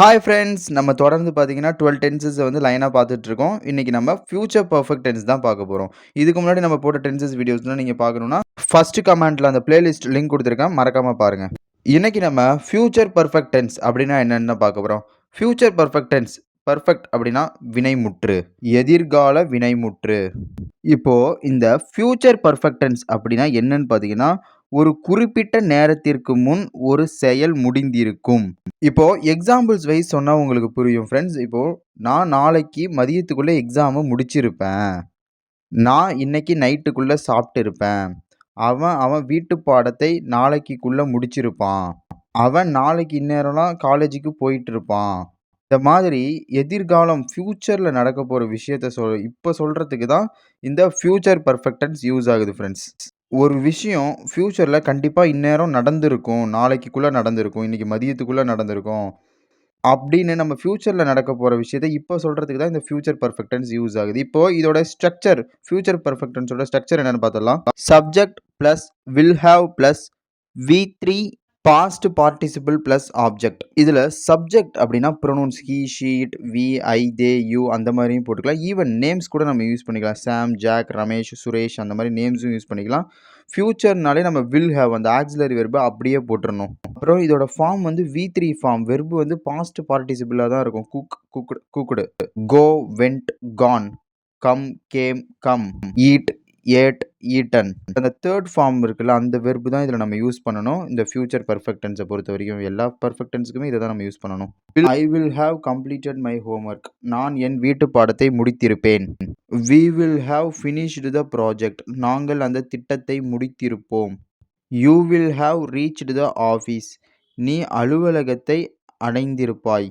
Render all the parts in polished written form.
Hi friends! நம்ம தொடர்ந்து பார்த்தீங்கன்னா 12 டென்சஸ வந்து லைனா பார்த்துட்டுருக்கோம். இன்னைக்கு நம்ம ஃபியூச்சர் பெர்ஃபெக்ட் டென்ஸ் தான் பார்க்க போறோம். இதுக்கு முன்னாடி நம்ம போட்ட டென்சஸ் வீடியோஸ்லாம் நீங்க பார்க்கணும்னா, ஃபர்ஸ்ட் கமெண்ட்ல அந்த பிளேலிஸ்ட் லிங்க் குடுத்துருக்கேன். மறக்காம பாருங்க. இன்னைக்கு நம்ம ஃபியூச்சர் பெர்ஃபெக்ட் டென்ஸ் அப்படின்னா என்னன்னு தான் பார்க்க போறோம். ஃபியூச்சர் பெர்ஃபெக்ட் டென்ஸ் பெர்ஃபெக்ட் அப்படின்னா வினைமுற்று, எதிர்கால வினைமுற்று. இப்போ இந்த ஃபியூச்சர் பெர்ஃபெக்ட் டென்ஸ் அப்படின்னா என்னன்னு பார்த்தீங்கன்னா, ஒரு குறிப்பிட்ட நேரத்திற்கு முன் ஒரு செயல் முடிந்திருக்கும். இப்போ எக்ஸாம்பிள்ஸ் வைஸ் சொன்னா உங்களுக்கு புரியும் ஃப்ரெண்ட்ஸ். இப்போ நான் நாளைக்கு மதியத்துக்குள்ள எக்ஸாம முடிச்சிருப்பேன். நான் இன்னைக்கு நைட்டுக்குள்ள சாப்பிட்டிருப்பேன். அவன் அவன் வீட்டு பாடத்தை நாளைக்குள்ள முடிச்சிருப்பான். அவன் நாளைக்கு இந்நேரம்லாம் காலேஜுக்கு போயிட்டுருப்பான். இந்த மாதிரி எதிர்காலம் ஃபியூச்சர்ல நடக்க போற விஷயத்த இப்ப சொல்றதுக்கு தான் இந்த ஃபியூச்சர் பெர்ஃபெக்ட் டென்ஸ் யூஸ் ஆகுது ஃப்ரெண்ட்ஸ். ஒரு விஷயம் ஃபியூச்சர்ல கண்டிப்பா இந்நேரம் நடந்திருக்கும். நாளைக்குள்ள நடந்திருக்கும். இன்னைக்கு மதியத்துக்குள்ள நடந்திருக்கும். அப்படின்னு நம்ம ஃபியூச்சர்ல நடக்க போற விஷயத்த இப்ப சொல்றதுக்கு தான் இந்த ஃபியூச்சர் பெர்ஃபெக்ட் டென்ஸ் யூஸ் ஆகுது. இப்போ இதோட ஸ்ட்ரக்சர் ஃபியூச்சர் பெர்ஃபெக்ட் டென்ஸோட ஸ்ட்ரக்சர் என்னன்னு பார்த்தரலாம். Subject plus will have plus V3 past participle plus object. இதுல சப்ஜெக்ட் அப்படின்னா pronouns he, she, it, we, I, they, you அந்த மாதிரியும் போட்டுக்கலாம். ஈவன் நேம்ஸ் கூட நம்ம யூஸ் பண்ணிக்கலாம். சாம், ஜாக், ரமேஷ், சுரேஷ் அந்த மாதிரி நேம்ஸும் யூஸ் பண்ணிக்கலாம். ஃபியூச்சர்னாலே நம்ம வில் ஹேவ் அந்த ஆக்ஸிலரி வெர்ப அப்படியே போட்டுறணும். அப்புறம் இதோட ஃபார்ம் வந்து V3 ஃபார்ம். வெர்பு வந்து பாஸ்ட் பார்ட்டிசிபிளா தான் இருக்கும். Cook, cooked, cooked. Go, went, gone. Come, came, come. Eat, ate, eaten. அந்த தேர்ட் ஃபார்ம் இருக்குல்ல, அந்த வெர்பு தான் இதில் நம்ம யூஸ் பண்ணணும். இந்த ஃபியூச்சர் பெர்ஃபெக்ட் டென்ஸை பொறுத்த வரைக்கும் எல்லா பெர்ஃபெக்ட் டென்ஸுக்குமே இதை தான் நம்ம யூஸ் பண்ணணும். I will have completed my homework. நான் என் வீட்டு பாடத்தை முடித்திருப்பேன். We will have finished the project. நாங்கள் அந்த திட்டத்தை முடித்திருப்போம். You will have reached the office. நீ அலுவலகத்தை அடைந்திருப்பாய்.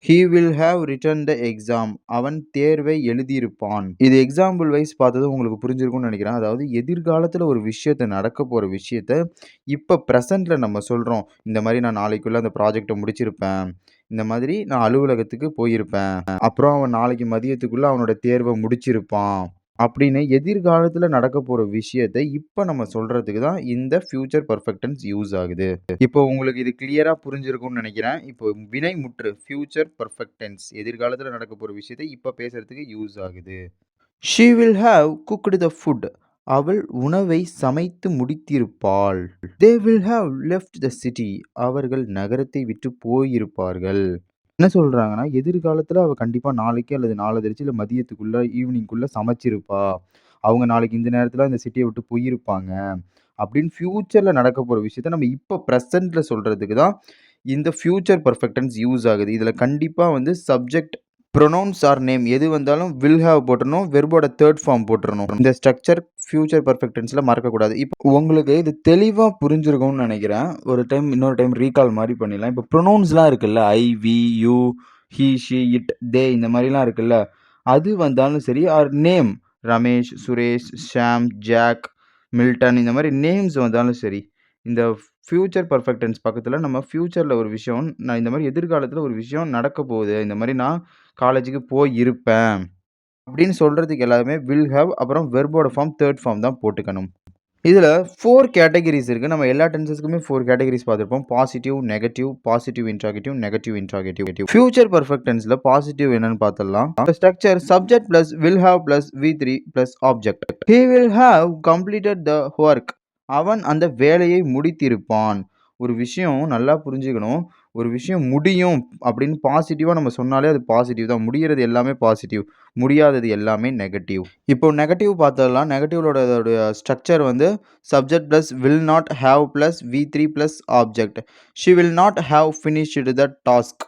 He will have written the exam. அவன் தேர்வை எழுதியிருப்பான். இது எக்ஸாம்பிள் வைஸ் பார்த்தது உங்களுக்கு புரிஞ்சிருக்கும்னு நினைக்கிறேன். அதாவது எதிர்காலத்தில் ஒரு விஷயத்த நடக்க போகிற விஷயத்த இப்போ ப்ரெசண்ட்டில் நம்ம சொல்கிறோம். இந்த மாதிரி நான் நாளைக்குள்ளே அந்த ப்ராஜெக்டை முடிச்சிருப்பேன். இந்த மாதிரி நான் அலுவலகத்துக்கு போயிருப்பேன். அப்புறம் அவன் நாளைக்கு மதியத்துக்குள்ளே அவனோட தேர்வை முடிச்சிருப்பான். அப்படின்னு எதிர்காலத்தில் நடக்க போகிற விஷயத்தை இப்போ நம்ம சொல்கிறதுக்கு தான் இந்த ஃபியூச்சர் பெர்ஃபெக்ட் டென்ஸ் யூஸ் ஆகுது. இப்போ உங்களுக்கு இது கிளியராக புரிஞ்சிருக்கும்னு நினைக்கிறேன். இப்போ வினைமுற்று ஃபியூச்சர் பெர்ஃபெக்ட் டென்ஸ் எதிர்காலத்தில் நடக்க போகிற விஷயத்தை இப்போ பேசுறதுக்கு யூஸ் ஆகுது. She will have cooked the food. அவள் உணவை சமைத்து முடித்திருப்பாள். They will have left the city. அவர்கள் நகரத்தை விட்டு போயிருப்பார்கள். என்ன சொல்றாங்கன்னா, எதிர்காலத்துல அவ கண்டிப்பா நாளைக்கு அல்லது நாளை கழிச்சு இல்ல மதியத்துக்குள்ள, ஈவினிங்குள்ள சமைச்சிருப்பா. அவங்க நாளைக்கு இந்த நேரத்துல இந்த சிட்டிய விட்டு போயிருப்பாங்க. அப்படின்னு ஃபியூச்சர்ல நடக்க போற விஷயத்த நம்ம இப்ப பிரசன்ட்ல சொல்றதுக்கு தான் இந்த ஃபியூச்சர் பெர்ஃபெக்ட் டென்ஸ் யூஸ் ஆகுது. இதுல கண்டிப்பா வந்து சப்ஜெக்ட், ப்ரொனவுன்ஸ் ஆர் நேம் எது வந்தாலும் வில் ஹேவ் போட்டுறணும். வெர்போட தேர்ட் ஃபார்ம் போட்டுறணும். இந்த ஸ்ட்ரக்சர் ஃபியூச்சர் பெர்ஃபெக்ட் டென்ஸ்ல மறக்கக்கூடாது. இப்போ உங்களுக்கு இது தெளிவா புரிஞ்சிருக்கும்னு நெனைக்கிறேன். இன்னொரு டைம் ரீகால் மாரி பண்ணிடலாம். இப்போ ப்ரொனவுன்ஸ்லாம் இருக்குல்ல. I, we, you, he, she, it, they இந்த மாரிலாம் இருக்குல்ல. அது வந்தாலும் சரி or name Ramesh, Suresh, Sham, Jack, Milton இந்த மாரி நேம்ஸ் வந்தாலும் சரி. இந்த ஃபியூச்சர் பெர்ஃபெக்ட் டென்ஸ் பக்கத்துல நம்ம ஃபியூச்சர்ல ஒரு விஷயம் நான் இந்த மாரி எதிர்காலத்துல ஒரு விஷயம் நடக்க போகுது. இந்த மாரி நான் காலேஜுக்கு போயிருப்பேன். அப்படின்னு சொல்றதுக்கு எல்லாமே வில் ஹேவ் அப்புறம் வெர்போட ஃபார்ம் தேர்ட் ஃபார்ம் தான் போட்டுக்கணும். இதுல 4 கேட்டகரிஸ் இருக்கு. நம்ம எல்லா டென்சஸ்க்குமே 4 கேட்டகரிஸ் பார்த்திருப்போம். Positive, negative, positive interrogative, negative interrogative. Future perfect டென்ஸ்ல பாசிட்டிவ் என்னன்னு பார்த்தரலாம். Structure subject plus will have plus V3 plus object. He will have completed the work. அவன் அந்த வேலையை முடித்திருப்பான். ஒரு விஷயம் நல்லா புரிஞ்சுக்கணும். ஒரு விஷயம் முடியும் அப்படின்னு பாசிட்டிவா நம்ம சொன்னாலே அது பாசிட்டிவ் தான். முடியிறது எல்லாமே பாசிட்டிவ். முடியாதது எல்லாமே நெகட்டிவ். இப்போ நெகட்டிவ் பார்த்தரலாம். நெகட்டிவோட ஸ்ட்ரக்சர் வந்து subject plus will not have plus V3 plus object. She will not have finished the task.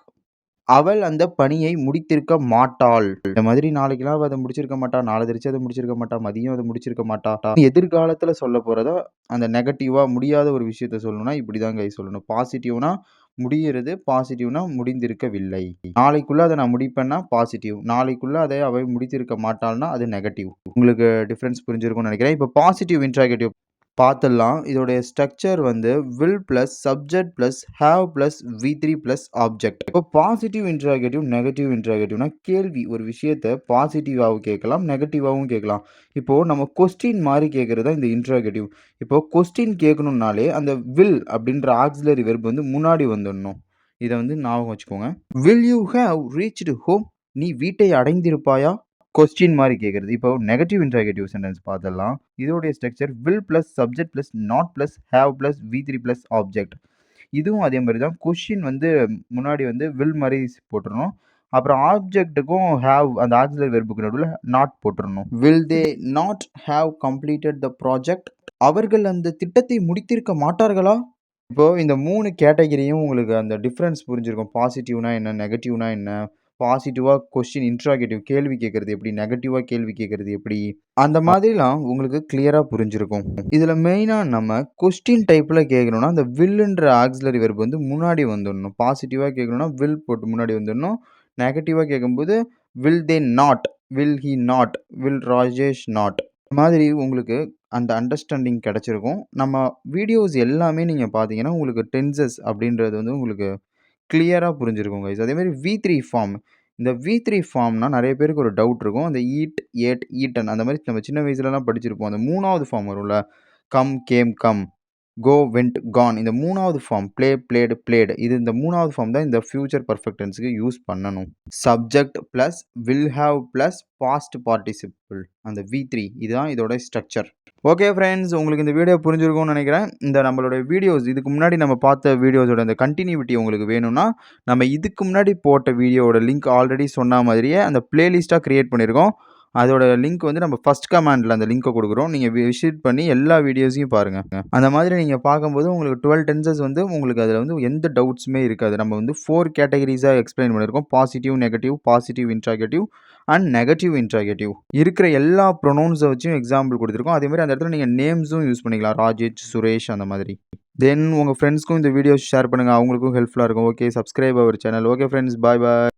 அவள் அந்த பணியை முடித்திருக்க மாட்டாள். இந்த மாதிரி நாளைக்கெல்லாம் அவ அத முடிச்சிருக்க மாட்டா. நாளை கழிச்சு அத முடிச்சிருக்க மாட்டா. மதியம் அத முடிச்சிருக்க மாட்டா. எதிர்காலத்துல சொல்லப் போறத அந்த நெகட்டிவா முடியாத ஒரு விஷயத்த சொல்லணும்னா இப்படிதான் கைஸ் சொல்லணும். பாசிட்டிவ்னா முடியிறது, பாசிட்டிவ்னா முடிந்திருக்கவில்லை. நாளைக்குள்ள அத நான் முடிப்பேன்னா பாசிட்டிவ். நாளைக்குள்ள அதை அவள் முடித்திருக்க மாட்டாள்னா அது நெகட்டிவ். உங்களுக்கு டிஃபரன்ஸ் புரிஞ்சிருக்கும்னு நினைக்கிறேன். இப்போ பாசிட்டிவ் இன்ட்ராகேட்டிவ் பார்த்துடலாம். இதோடைய ஸ்ட்ரக்சர் வந்து will plus subject plus have plus V3 plus object. இப்போ பாசிட்டிவ் இன்ட்ராகேட்டிவ், நெகட்டிவ் இன்ட்ராகேட்டிவ்னா கேள்வி ஒரு விஷயத்த பாசிட்டிவாகவும் கேட்கலாம், நெகட்டிவாகவும் கேட்கலாம். இப்போ நம்ம கொஸ்டின் மாதிரி கேட்கறது தான் இந்த இன்ட்ராகேட்டிவ். இப்போ கொஸ்டின் கேட்கணும்னாலே அந்த வில் அப்படின்ற ஆக்ஸிலரி வெர்ப் வந்து முன்னாடி வந்துடணும். இத வந்து ஞாபகம் வச்சுக்கோங்க. Will you have reached home? நீ வீட்டை அடைந்திருப்பாயா? கொஸ்டின் மாரி கேட்கறது. இப்போ நெகட்டிவ் இன்டராகேட்டிவ் சென்டென்ஸ் பார்த்துடலாம். இதோடைய structure will plus subject plus not plus have plus வி3 பிளஸ் ஆப்ஜெக்ட். இதுவும் அதே மாரி தான். கொஸ்டின் வந்து முன்னாடி வந்து வில் மாரி போட்டுறணும். அப்புறம் ஆப்ஜெக்ட்டுக்கும் ஹேவ் அந்த ஆக்ஸிலரி வெர்புக்கு நடுவுல நாட் போட்டுறணும். Will they not have completed the project? அவர்கள் அந்த திட்டத்தை முடித்திருக்க மாட்டார்களா? இப்போ இந்த 3 கேட்டகரியும் உங்களுக்கு அந்த டிஃபரன்ஸ் புரிஞ்சிருக்கும். பாசிட்டிவ்னா என்ன? நெகட்டிவ்னா என்ன? பாசிட்டிவா கொஸ்டின் இன்டராகேட்டிவ் கேள்வி கேட்கறது எப்படி? நெகட்டிவா கேள்வி கேட்கறது எப்படி? அந்த மாதிரிலாம் உங்களுக்கு கிளியரா புரிஞ்சிருக்கும். இதுல மெயினா நம்ம கொஸ்டின் டைப்ல கேட்கணும்னா, அந்த வில்லுன்ற ஆக்ஸிலரி வெர்ப் வந்து முன்னாடி வந்துடணும். பாசிட்டிவா கேட்கணும்னா வில் போட்டு முன்னாடி வந்துடணும். நெகட்டிவா கேட்கும்போது will they not? Will he not? Will Rajesh not? இந்த மாதிரி உங்களுக்கு அந்த அண்டர்ஸ்டாண்டிங் கிடைச்சிருக்கும். நம்ம வீடியோஸ் எல்லாமே நீங்க பார்த்தீங்கன்னா, உங்களுக்கு டென்சஸ் அப்படின்றது வந்து உங்களுக்கு கிளியரா புரிஞ்சிருக்கும் கைஸ். அதேமாரி வி3 ஃபார்ம். இந்த வி3 ஃபார்ம்னா நெறைய பேருக்கு ஒரு டவுட் இருக்கும். அந்த ஈட், ஏட், ஈட்டன் அந்த மாரி நம்ம சின்ன வயசுலலாம் படிச்சிருப்போம். அந்த 3வது ஃபார்ம் வரும்ல. Come, came, come. Go, went, gone. இந்த 3வது ஃபார்ம் ப்ளே, பிளேடு, பிளேடு. இது இந்த 3வது ஃபார்ம் தான் இந்த ஃபியூச்சர் பெர்ஃபெக்ட் டென்ஸ்க்கு யூஸ் பண்ணணும். Subject plus will have plus past participle. அந்த வி3 இதுதான் இதோட ஸ்ட்ரக்சர். ஓகே ஃப்ரெண்ட்ஸ், உங்களுக்கு இந்த வீடியோ புரிஞ்சிருக்கும்னு நெனைக்கிறேன். இந்த நம்மளுடைய வீடியோஸ் இதுக்கு முன்னாடி நம்ம பார்த்த வீடியோஸோட அந்த கன்டினியூட்டி உங்களுக்கு வேணும்னா, நம்ம இதுக்கு முன்னாடி போட்ட வீடியோவோட லிங்க் ஆல்ரெடி சொன்ன மாதிரியே அந்த பிளேலிஸ்ட்டா கிரியேட் பண்ணியிருக்கோம். அதோட லிங்க் வந்து நம்ம ஃபர்ஸ்ட் கமாண்ட்ல அந்த லிங்க்க குடுக்குறோம். நீங்க விசிட் பண்ணி எல்லா வீடியோஸையும் பாருங்க. அந்த மாதிரி நீங்க பார்க்கும்போது உங்களுக்கு 12 டென்சஸ் வந்து உங்களுக்கு அதுல வந்து எந்த டவுட்ஸுமே இருக்காது. நம்ம வந்து 4 கேட்டகரிஸா எக்ஸ்பிளைன் பண்ணியிருக்கோம். Positive, negative, positive interrogative and negative interrogative. இருக்கிற எல்லா ப்ரொனவுன்ஸ வச்சும் எக்ஸாம்பிள் குடுத்துருக்கோம். அதே மாரி அந்த இடத்துல நீங்க நேம்ஸும் யூஸ் பண்ணிக்கலாம். ராஜேஷ், சுரேஷ் அந்த மாதிரி. தென் உங்க ஃப்ரெண்ட்ஸ்க்கும் இந்த வீடியோஸ் ஷேர் பண்ணுங்க. அவங்களுக்கும் ஹெல்ப்ஃபுல்லா இருக்கும். Okay, subscribe our channel. Okay friends, bye bye.